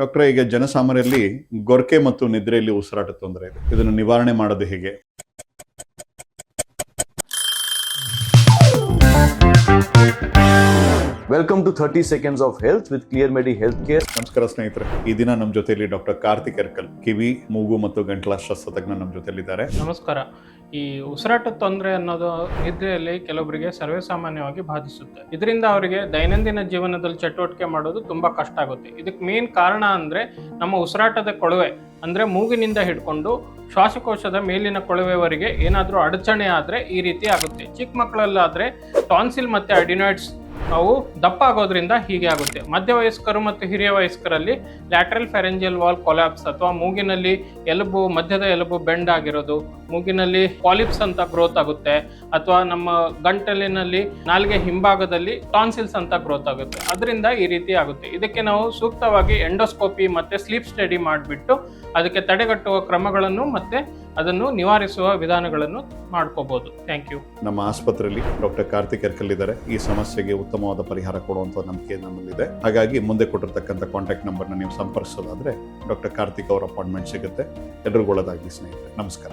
Doctor, ಈಗ ಜನಸಾಮಾನ್ಯರಲ್ಲಿ ಗೊರಕೆ ಮತ್ತು ನಿದ್ರೆಯಲ್ಲಿ ಉಸಿರಾಟ ತೊಂದರೆ ಇದೆ. ಇದನ್ನು ನಿವಾರಣೆ ಮಾಡೋದು ಹೇಗೆ? Welcome to 30 seconds of health with Clear Medi Healthcare. ನಮಸ್ಕಾರ ಸ್ನೇಹಿತರೆ, ಈ ದಿನ ನಮ್ಮ ಜೊತೆಯಲ್ಲಿ ಡಾಕ್ಟರ್ ಕಾರ್ತಿಕ್ ಎರ್ಕಲ್, ಕಿವಿ, ಮೂಗು ಮತ್ತು ಗಂಟಲ ಶಸ್ತ್ರತಜ್ಞ ನಮ್ಮ ಜೊತೆಲಿದ್ದಾರೆ. ನಮಸ್ಕಾರ. ಈ ಉಸಿರಾಟ ತೊಂದರೆ ಅನ್ನೋದು ನಿದ್ರೆಯಲ್ಲಿ ಕೆಲವರಿಗೆ ಸರ್ವೇಸಾಮಾನ್ಯವಾಗಿ ಬಾಧಿಸುತ್ತೆ. ಇದರಿಂದ ಅವರಿಗೆ ದೈನಂದಿನ ಜೀವನದಲ್ಲಿ ಚಟುವಟಿಕೆ ಮಾಡೋದು ತುಂಬಾ ಕಷ್ಟ ಆಗುತ್ತೆ. ಇದಕ್ಕೆ ಮೇನ್ ಕಾರಣ ಅಂದ್ರೆ ನಮ್ಮ ಉಸಿರಾಟದ ಕೊಳವೆ ಅಂದ್ರೆ ಮೂಗಿನಿಂದ ಹಿಡ್ಕೊಂಡು ಶ್ವಾಸಕೋಶದ ಮೇಲಿನ ಕೊಳವೆವರೆಗೆ ಏನಾದರೂ ಅಡಚಣೆ ಆದ್ರೆ ಈ ರೀತಿ ಆಗುತ್ತೆ. ಚಿಕ್ಕ ಮಕ್ಕಳಲ್ಲಾದ್ರೆ ಟಾನ್ಸಿಲ್ ಮತ್ತೆ ಅಡಿನಾಯ್ಡ್ಸ್ ಅವು ದಪ್ಪ ಆಗೋದ್ರಿಂದ ಹೀಗೆ ಆಗುತ್ತೆ. ಮಧ್ಯವಯಸ್ಕರು ಮತ್ತು ಹಿರಿಯ ವಯಸ್ಕರಲ್ಲಿ ಲ್ಯಾಟ್ರಲ್ ಫೆರೆಂಜಿಯಲ್ ವಾಲ್ ಕೊಲ್ಯಾಪ್ಸ್ ಅಥವಾ ಮೂಗಿನಲ್ಲಿ ಎಲುಬು, ಮಧ್ಯದ ಎಲುಬು ಬೆಂಡ್ ಆಗಿರೋದು, ಮೂಗಿನಲ್ಲಿ ಪಾಲಿಪ್ಸ್ ಅಂತ ಗ್ರೋತ್ ಆಗುತ್ತೆ, ಅಥವಾ ನಮ್ಮ ಗಂಟಲಿನಲ್ಲಿ ನಾಲಿಗೆ ಹಿಂಭಾಗದಲ್ಲಿ ಟಾನ್ಸಿಲ್ಸ್ ಅಂತ ಗ್ರೋತ್ ಆಗುತ್ತೆ. ಅದರಿಂದ ಈ ರೀತಿ ಆಗುತ್ತೆ. ಇದಕ್ಕೆ ನಾವು ಸೂಕ್ತವಾಗಿ ಎಂಡೋಸ್ಕೋಪಿ ಮತ್ತೆ ಸ್ಲೀಪ್ ಸ್ಟಡಿ ಮಾಡಿಬಿಟ್ಟು ಅದಕ್ಕೆ ತಡೆಗಟ್ಟುವ ಕ್ರಮಗಳನ್ನು ಮತ್ತೆ ಅದನ್ನು ನಿವಾರಿಸುವ ವಿಧಾನಗಳನ್ನು ಮಾಡ್ಕೋಬಹುದು. Thank you. ನಮ್ಮ ಆಸ್ಪತ್ರೆಯಲ್ಲಿ ಡಾಕ್ಟರ್ ಕಾರ್ತಿಕ್ ಎರ್ಕಲ್ ಇದ್ದಾರೆ. ಈ ಸಮಸ್ಯೆಗೆ ಉತ್ತಮವಾದ ಪರಿಹಾರ ಕೊಡುವಂತ ನಂಬಿಕೆ ನಮ್ಮಲ್ಲಿದೆ. ಹಾಗಾಗಿ ಮುಂದೆ ಕೊಟ್ಟಿರ್ತಕ್ಕಂಥ ಕಾಂಟ್ಯಾಕ್ಟ್ ನಂಬರ್ನ ನೀವು ಸಂಪರ್ಕಿಸೋದಾದ್ರೆ ಡಾಕ್ಟರ್ ಕಾರ್ತಿಕ್ ಅವರ ಅಪಾಯಿಂಟ್ಮೆಂಟ್ ಸಿಗುತ್ತೆ. ಎಲ್ರಿಗೂ ಒಳ್ಳೆದಾಗಲಿ ಸ್ನೇಹಿತರೆ. ನಮಸ್ಕಾರ.